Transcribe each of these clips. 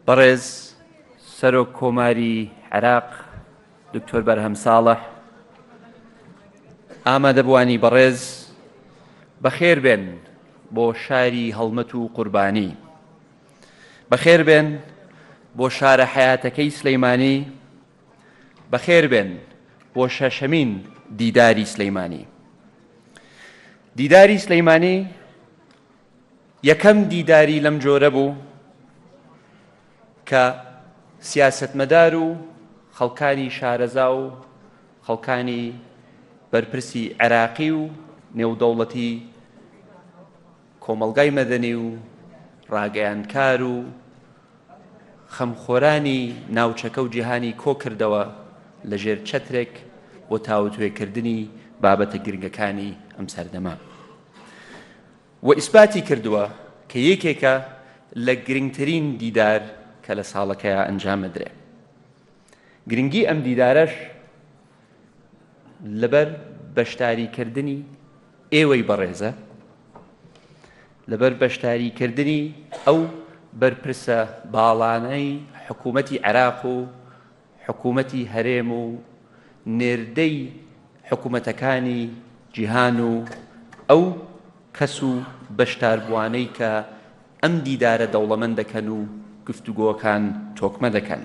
بەڕێز سەرۆک کۆماری عێراق دکتۆر بەرهەم ساڵح، ئامادەبوانی بەڕێز، بەخێر بێن بۆ شاری هەڵمەت و قوربانی، بەخێر بێن بۆ شارە حەیاتەکەی سلەیمانی، بەخێر بێن بۆ شەشەمین دیداری سلەیمانی. دیداری سلەیمانی یەکەم دیداری لەم جۆرە بوو کە سیاسەتمەدار و خەڵکانی شارەزا و خەڵکانی بەرپرسی عێراقی و نێودەوڵەتی کۆمەڵگای مەدەنی و ڕاگەیاندکار و خەمخۆرانی ناوچەکە و جیهانی کۆ کردەوە لەژێر چەترێک بۆ تاوتوێکردنی بابەتە گرنگەکانی ئەم سەردەما و ئیسباتی کردووە کە یەکێکە لە گرنگترین دیدار کە لە ساڵەکەیە ئەنجام بدرێ. گرنگی ئەم دیدارەش لەبەر بەشداریکردنی ئێوەی بەڕێزە، لەبەر بەشداریکردنی ئەو بەرپرسە باڵانەی حکوومەتی عێراق و حکوومەتی هەرێم و نێردەی حکوومەتەکانی جیهان و ئەو کەس و بەشداربوانەی کە ئەم دیدارە دەوڵەمەند دەکەن و گفتوگۆکان تۆکمە دەکەن.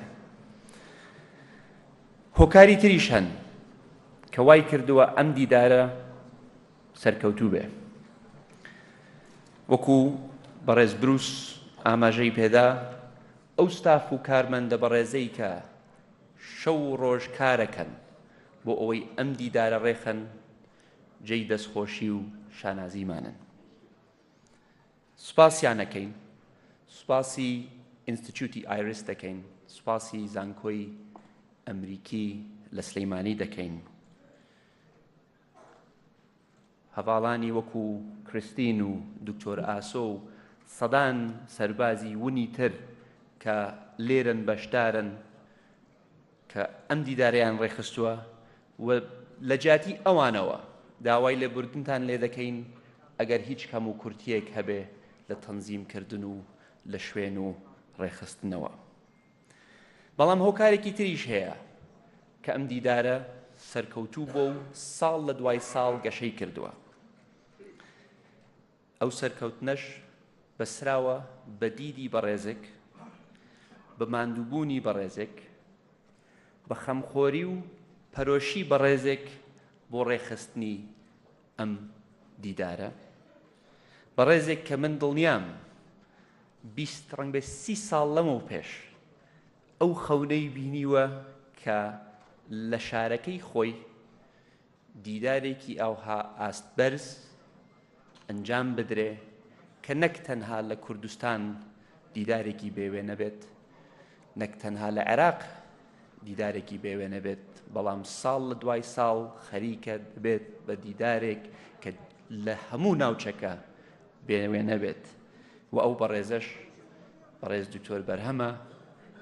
هۆکاری تریش هەن کە وای کردووە ئەم دیدارە سەرکەوتوو بێ. وەکو بەڕێز بروس ئاماژەی پێدا، ئەو ستاف و کارمەندە بەڕێزەی کە شەو ڕۆژ کارەکەن بۆ ئەوەی ئەم دیدارە ڕێخەن، جێی دەستخۆشی و شانازیمانن. سوپاسیان ئەکەین، سوپاسی ئینستیتیوتی ئایرس دەکەین، سوپاسی زانکۆی ئەمریکی لە سلەیمانی دەکەین. هەڤاڵانی وەکو کریستین و دکتۆر ئاسۆ و سەدان سەربازی ونی تر کە لێرن بەشدارن کە ئەم دیدارەیان ڕێخستووە و لە جاتی ئەوانەوە داوای لێبوردنتان لێ دەکەین ئەگەر هیچ کەم و کورتیەک هەبێ لە تەنزیمکردن و لە شوێن و ڕێخستنەوە. بەڵام هۆکارێکی تریش هەیە کە ئەم دیدارە سەرکەوتوو بۆ و ساڵ لە دوای ساڵ گەشەی کردووە. ئەو سەرکەوتنەش بەسراوە بە دیدی بەڕێزێک، بە ماندووبوونی بەڕێزێک، بە خەمخۆری و پەرۆشی بەڕێزێک بۆ ڕێخستنی ئەم دیدارە. بەڕێزێک کە من دڵنیام 20 ڕەنگ بە 30 ساڵ لەمەو پێش ئەو خەونەی بینیوە کە لە شارەکەی خۆی دیدارێکی ئەوها ئاستبەرز ئەنجام بدرێ کە نەک تەنها لە کوردستان دیدارێکی بێوێنە بێت، نەک تەنها لە عێراق دیدارێکی بێوێنە بێت، بەڵام ساڵ لە دوای ساڵ خەریکە بێت بە دیدارێک کە لە هەموو ناوچەکە بێوێنە بێت. و ئەو بەڕێزەش بەڕێز دکتۆر بەرهەمە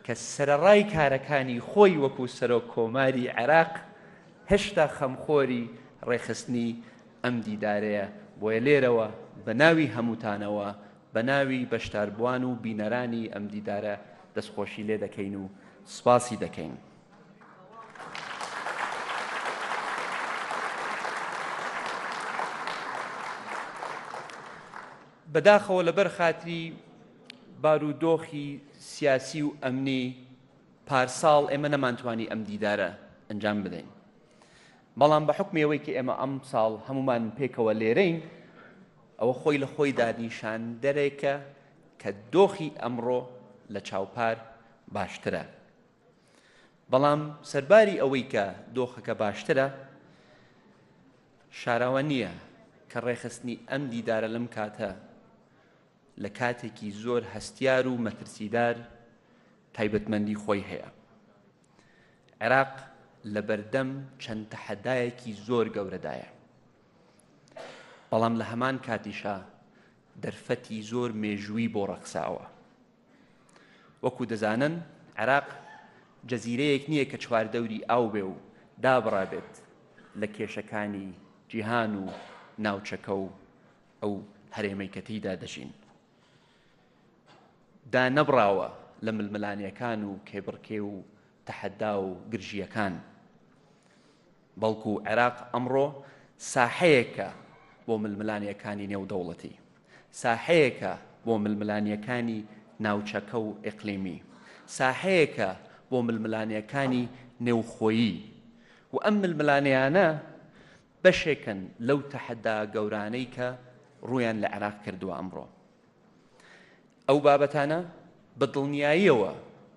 کە سەرەڕای کارەکانی خۆی وەکو سەرۆک کۆماری عێراق هێشتا خەمخۆری ڕێخستنی ئەم دیدارەیە. بۆیە لێرەوە بە ناوی هەمووتانەوە، بە ناوی بەشداربوان و بینەرانی ئەم دیدارە دەستخۆشی لێ دەکەین و سوپاسی دەکەین. بەداخەوە لەبەر خاتری بارودۆخی سیاسی و ئەمنی پارساڵ ئێمە نەمانتوانی ئەم دیدارە ئەنجام بدەین. بەڵام بە حکمی ئەوەی کە ئێمە ئەم ساڵ هەمومان پێکەوە لێرەین، ئەوە خۆی لە خۆی دانیشان دەرێکە کە دۆخی ئەمڕۆ لە چاوپار باشترە. بەڵام سەرباری ئەوەی کە دۆخەکە باشترە، شاراوە نییە کە ڕێخستنی ئەم دیدارە لەم کاتە لە کاتێکی زۆر هەستیار و مەترسیدار تایبەتمەندی خۆی هەیە. عێراق لە بەردەم چەند تەحەدایەکی زۆر گەورەدایە، بەڵام لە هەمان کاتیشا دەرفەتی زۆر مێژووی بۆ ڕەخساوە. وەکو دەزانن عێراق جەزیرەیەک نییە کە چواردەوری ئاو بێ و دابڕابێت لە کێشەکانی جیهان و ناوچەکە و ئەو هەرێمەی کە تێیدا دەژین. دا نەبڕاوە لە ململانیەکان و کێبڕکێ و تەحەدا و گرژیەکان بەڵکو عێراق ئەمڕۆ ساحەیەکە بۆ ململانیەکانی نێودەوڵەتی، ساحەیەکە بۆ ململانیەکانی ناوچەکە و ئیقلیمی، ساحەیەکە بۆ ململانیەکانی نێوخۆیی و ئەم ململانیانە بەشێکن لەو تەحەدا گەورانەی کە ڕوویان لە عێراق کردووە ئەمڕۆ. ئەو بابەتانە بە دڵنیاییەوە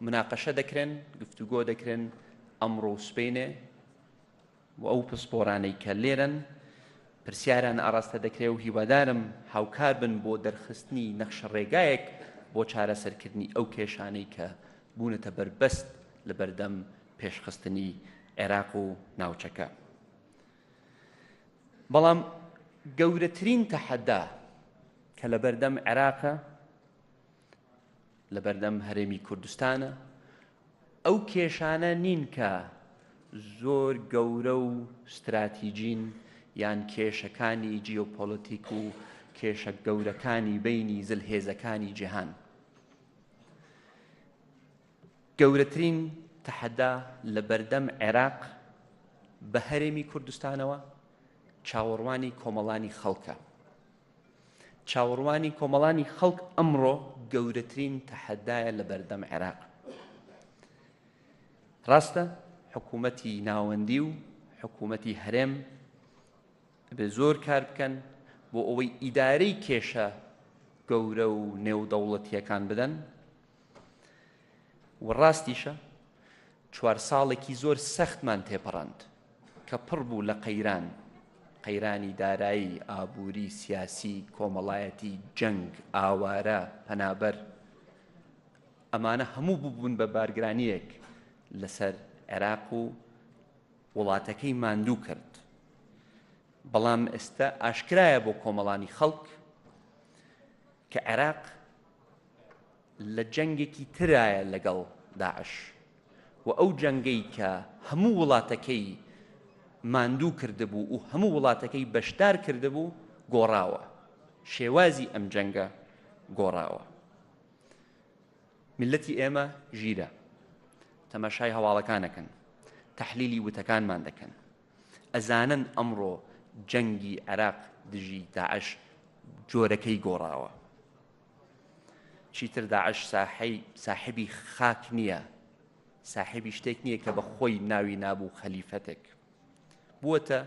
مناقەشە دەکرێن، گفتوگۆ دەکرێن ئەمڕۆ سبەینێ و ئەو پسپۆرانەی کە لێرن پرسیاران ئاڕاستە دەکرێت و هیوادارم هاوکار بن بۆ دەرخستنی نەخشە ڕێگایەک بۆ چارەسەرکردنی ئەو کێشانەی کە بوونەتە بربەست لە بەردەم پێشخستنی عێراق و ناوچەکە. بەڵام گەورەترین تەحەدا کە لە بەردەم عێراقە، لە بەردەم هەرێمی کوردستانە، ئەو کێشانە نین کە زۆر گەورە و استراتیجین یان کێشەکانی جیۆپۆلیتیک و کێشە گەورەکانی بینی زلهێزەکانی جیهان. گەورەترین تەحەدا لە بەردەم عێراق بە هەرێمی کوردستانەوە چاوەڕوانی کۆمەڵانی خەڵکە. چاوەڕوانی کۆمەڵانی خەڵک ئەمڕۆ گەورەترین تەحەدایە لە بەردەم عێراق. ڕاستە حکوومەتی ناوەندی و حکوومەتی هەرێم بە زۆر کار بکەن بۆ ئەوەی ئیدارەی کێشە گەورە و نێودەوڵەتیەکان بدەن و ڕاستیشە 4 ساڵێکی زۆر سەختمان تێپەڕاند کە پڕ بوو لە قەیرانی دارایی، ئابووری، سیاسی، کۆمەڵایەتی، جەنگ، ئاوارە، پەنابەر. ئەمانە هەموو بووبوون بە بارگرانیەک لەسەر عێراق و وڵاتەکەی ماندوو کرد. بەڵام ئێستا ئاشکرایە بۆ کۆمەڵانی خەڵک کە عێراق لە جەنگێکی ترایە لەگەڵ داعش و ئەو جەنگەی کە هەموو وڵاتەکەی ماندوو کردبوو و هەموو وڵاتەکەی بەشدار کردبوو گۆڕاوە، شێوازی ئەم جەنگە گۆڕاوە. میلەتی ئێمە ژیرە، تەماشای هەواڵەکانەکەن، تەحلیلی وتەکانمان دەکەن، ئەزانن ئەمڕۆ جەنگی عێراق دژی داعش جۆرەکەی گۆڕاوە. چیتر داعش ساحبی خاک نییە، ساحبی شتێک نییە کە بە خۆی ناوی نابوو خەلیفەتێک. بووەتە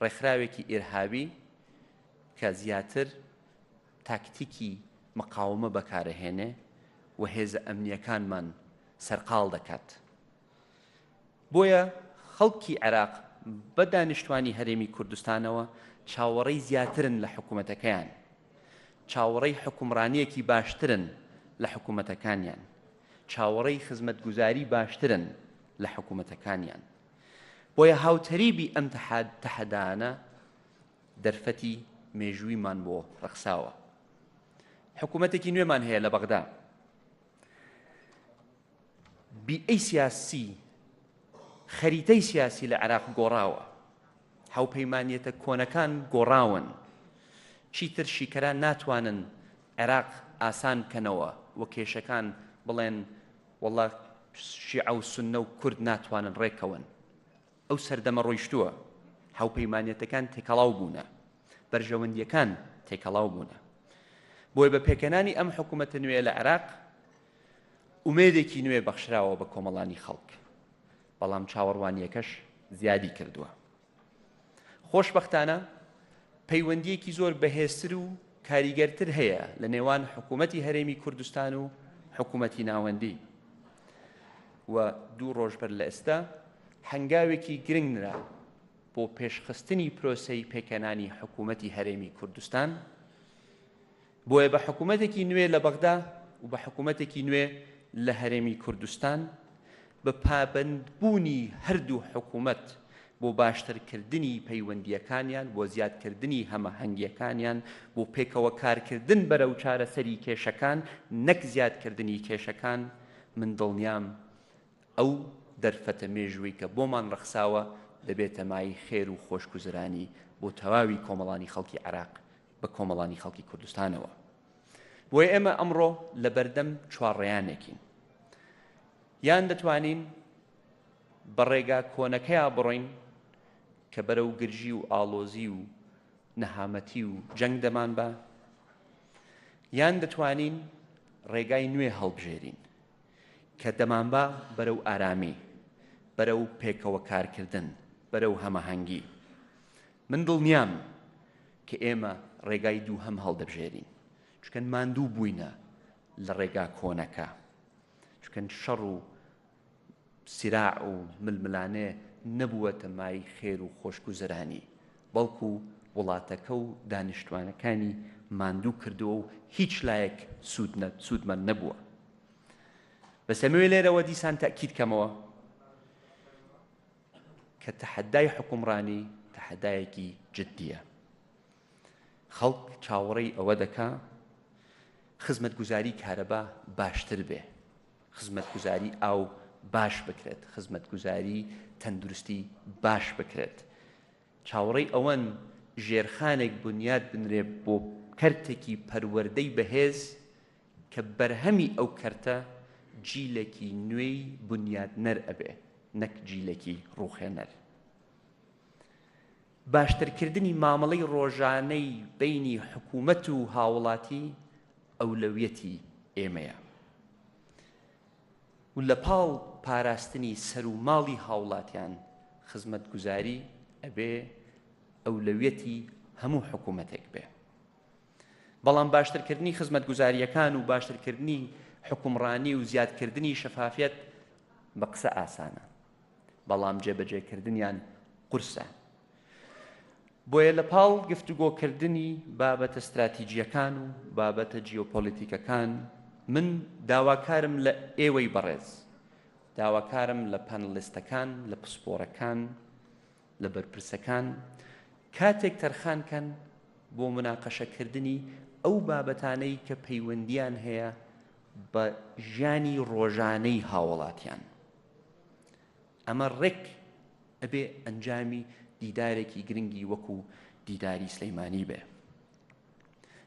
ڕێکخراوێکی ئێرهابی کە زیاتر تاکتیکی مقاومە بەکارەهێنێ و هێزە ئەمنیەکانمان سەرقاڵ دەکات. بۆیە خەڵکی عێراق بە دانیشتوانی هەرێمی کوردستانەوە چاوەڕێی زیاترن لە حکوومەتەکەیان، چاوەڕێی حکومڕانیەکی باشترن لە حکوومەتەکانیان، چاوەڕێی خزمەتگوزاری باشترن لە حکوومەتەکانیان. بۆیە هاوتەریبی ئەم تەحەدانە دەرفەتی مێژوویمان بۆ ڕەخساوە. حکوومەتێکی نوێمان هەیە لە بەغدا، بیئەی سیاسی، خەریتەی سیاسی لە عێراق گۆڕاوە، هاوپەیمانیەتە کۆنەکان گۆڕاون، چیتر شیکەران ناتوانن عێراق ئاسان بکەنەوە و کێشەکان بڵێن وەڵا شیعە و سوننە و کورد ناتوانن ڕێکەون. ئەو سەردەمە ڕۆیشتووە، هاوپەیمانیەتەکان تێکەڵاو بوونە، بەرژەوەندیەکان تێکەڵاو بوونە. بۆیە بە پێکەنانی ئەم حکوومەتە نوێ لە عێراق ئومێدێکی نوێ بەخشراوە بە کۆمەڵانی خەڵک، بەڵام چاوەڕوانیەکەش زیادی کردووە. خۆشبەختانە پەیوەندیەکی زۆر بەهێزتر و کاریگەرتر هەیە لە نێوان حکوومەتی هەرێمی کوردستان و حکوومەتی ناوەندی و 2 ڕۆژ بەر لە ئێستا هەنگاوێکی گرنگرا بۆ پێشخستنی پرۆسەی پێکەنانی حکوومەتی هەرێمی کوردستان. بۆیە بە حکوومەتێکی نوێ لە بەغدا و بە حکوومەتێکی نوێ لە هەرێمی کوردستان بە پابەندبوونی هەردوو حکوومەت بۆ باشترکردنی پەیوەندیەکانیان، بۆ زیادکردنی هەمەهەنگیەکانیان، بۆ پێکەوە کارکردن بەرەو چارەسەری کێشەکان نەک زیادکردنی کێشەکان، من دڵنیام ئەو دەرفەتە مێژووی کە بۆمان ڕەخساوە دەبێتە مای خێر و خۆشگوزرانی بۆ تەواوی کۆمەڵانی خەڵکی عێراق بە کۆمەڵانی خەڵکی کوردستانەوە. بۆیە ئێمە ئەمڕۆ لە بەردەم چوارڕێیانێکین. یان دەتوانین بە ڕێگا کۆنەکەیە بڕۆین کە بەرەو گرژی و ئاڵۆزی و نەهامەتی و جەنگ دەمان بە، یان دەتوانین ڕێگای نوێ هەڵبژێرین کە دەمان بە بەرەو ئارامی، بەرەو پێکەوە کارکردن، بەرەو هەمەهەنگی. من دڵنیام کە ئێمە ڕێگای دوو هەم هەڵدەبژێرین، چونکە ماندوو بووینە لە ڕێگا کۆنەکە، چونکە شەڕ و سیراع و ململانێ نەبووەتە مای خێر و خۆشگوزەرانی، بەڵکو وڵاتەکە و دانیشتوانەکانی ماندوو کردووە و هیچ لایەک سوودمەند نەبووە. بەس ئەمەوێ لێرەوە دیسان تەکید کەمەوە کە تەحەدای حکومڕانی تەحەدایەکی جددیە. خەڵک چاوەڕێی ئەوە دەکا خزمەتگوزاری کارەبا باشتر بێ، خزمەتگوزاری ئاو باش بکرێت، خزمەتگوزاری تەندروستی باش بکرێت. چاوەڕێی ئەوەن ژێرخانێک بنیاد بنرێ بۆ کەرتێکی پەروەردەی بەهێز کە بەرهەمی ئەو کەرتە جیلێکی نوێی بنیادنەر ئەبێ، نەک جیلێکی ڕووخێنەر. باشترکردنی مامەڵەی ڕۆژانەی بینی حکوومەت و هاوڵاتی ئەولەویەتی ئێمەیە و لە پاڵ پاراستنی سەر و ماڵی هاوڵاتیان خزمەتگوزاری ئەبێ ئەولەویەتی هەموو حکوومەتێک بێ. بەڵام باشترکردنی خزمەتگوزاریەکان و باشترکردنی حکومڕانی و زیادکردنی شەفافیەت بە قسە ئاسانە، بەڵام جێبەجێکردنیان قورسە. بۆیە لە پاڵ گفتوگۆکردنی بابەتە استراتیجیەکان و بابەتە جیۆپۆلیتیکەکان من داواکارم لە ئێوەی بەڕێز، داواکارم لە پانەلیستەکان، لە پسپۆرەکان، لە بەرپرسەکان کاتێک تەرخانکەن بۆ مناقەشەکردنی ئەو بابەتانەی کە پەیوەندیان هەیە بە ژیانی ڕۆژانەی هاوڵاتیان. ئەمە ڕێک ئەبێ ئەنجامی دیدارێکی گرنگی وەکو دیداری سلەیمانی بێ.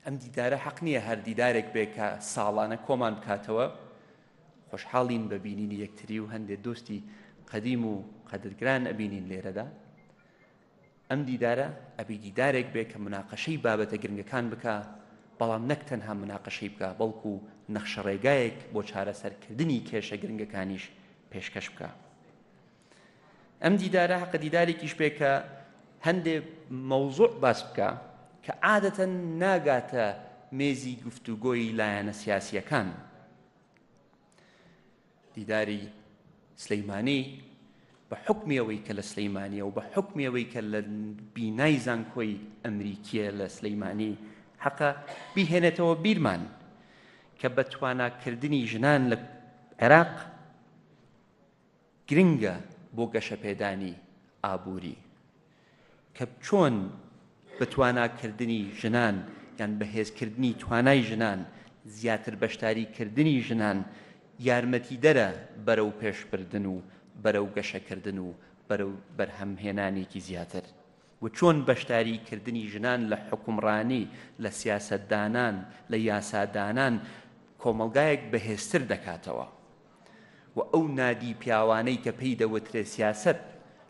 ئەم دیدارە حەق نییە هەر دیدارێک بێ کە ساڵانە کۆمان بکاتەوە، خۆشحاڵین بە بینینی یەکتری و هەندێک دۆستی قەدیم و قەدرگران ئەبینین لێرەدا. ئەم دیدارە ئەبێ دیدارێک بێ کە مناقەشەی بابەتە گرنگەکان بکە، بەڵام نەک تەنها مناقەشەی بکە، بەڵکو نەخشە ڕێگایەک بۆ چارەسەرکردنی کێشە گرنگەکانیش پێشکەش بکە. ئەم دیدارە حەقە دیدارێکیش بێ کە هەندێک مەوزوع باس بکە کە عادەتەن ناگاتە مێزی گفتوگۆی لایەنە سیاسیەکان. دیداری سلەیمانی بە حکمیەوەی کە لە سلەیمانیە و بە حکمیەوەی کە لە بینای زانکۆی ئەمریکیە لە سلەیمانی حەقە بیهێنێتەوە بیرمان کە بە تواناکردنی ژنان لە عێراق گرنگە بۆ گەشەپێدانی ئابووری، کە چۆن بە تواناکردنی ژنان یان بەهێزکردنی توانای ژنان، زیاتر بەشداریکردنی ژنان یارمەتی دەرە بەرەو پێشبردن و بەرەو گەشەکردن و بەرەو بەرهەمهێنانێکی زیاتر، و چۆن بەشداریکردنی ژنان لە حکومڕانی، لە سیاسەتدانان، لە یاسادانان کۆمەڵگایەک بەهێزتر دەکاتەوە، و ئەو نادی پیاوانەی کە پێی دەوترێ سیاسەت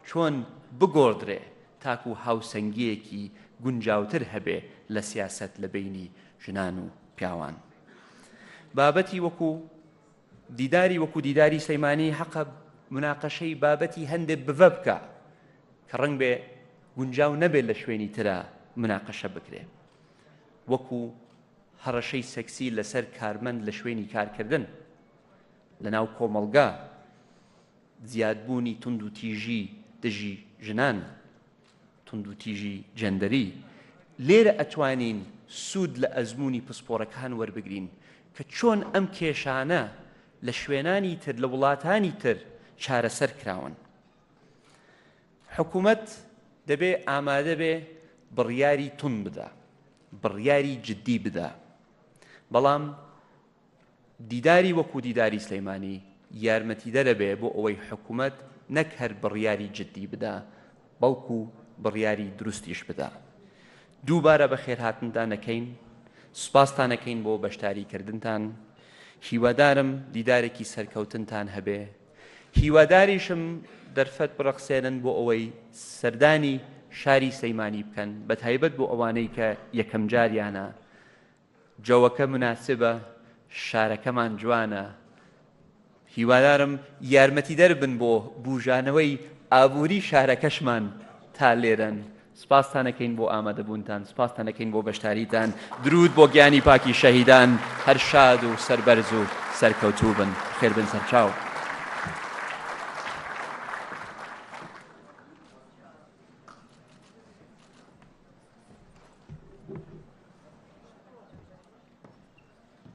چۆن بگۆڕدرێ تاکو هاوسەنگیەکی گونجاوتر هەبێ لە سیاسەت لە بینی ژنان و پیاوان. بابەتی وەکو دیداری سلەیمانی حەقە مناقەشەی بابەتی هەندێک بڤە بکە کە ڕەنگ بێ گونجاو نەبێت لە شوێنی ترە مناقەشە بکرێ، وەکو هەڕەشەی سەکسی لەسەر کارمەند لە شوێنی کارکردن، لەناو کۆمەڵگا زیادبوونی تند و تیژی دژی ژنان، تند و تیژی جەندەری. لێرە ئەتوانین سوود لە ئەزمموی پسپۆرەکان وەربگرین کە چۆن ئەم کێشانە لە شوێنانی تر لە وڵاتانی تر چارەسەر کراون. حکوومەت دەبێ ئامادە بێ بڕیاری تون بدە، بڕیاری جددی بدە، بەڵام دیداری وەکو دیداری سلەیمانی یارمەتی دەرەبێ بۆ ئەوەی حکوومەت نەک هەر بڕیاری جددی بدە، بەڵکو بڕیاری دروستیش بدە. دووبارە بە خێرهاتنتان دەکەین، سوپاستان دەکەین بۆ بەشداریکردنتان، هیوادارم دیدارێکی سەرکەوتنتان هەبێ. هیواداریشم دەرفەت بڕەخسێنن بۆ ئەوەی سەردانی شاری سەیمانی بکەن، بە تایبەت بۆ ئەوانەی کە یەکەم جاریانە. جەوەکە مناسبە، شارەکەمان جوانە. هیوادارم یارمەتیدەر بن بۆ بوژانەوەی ئابووری شارەکەشمان تا لێرەن. سپاستانەکەین بۆ ئامادەبوونتان، سپاستانەکەین بۆ بەشداریتان. درود بۆ گیانی پاکی شەهیدان، هەر شاد و سەربەرز و سەرکەوتوو بن. خێر بن سەرچاو.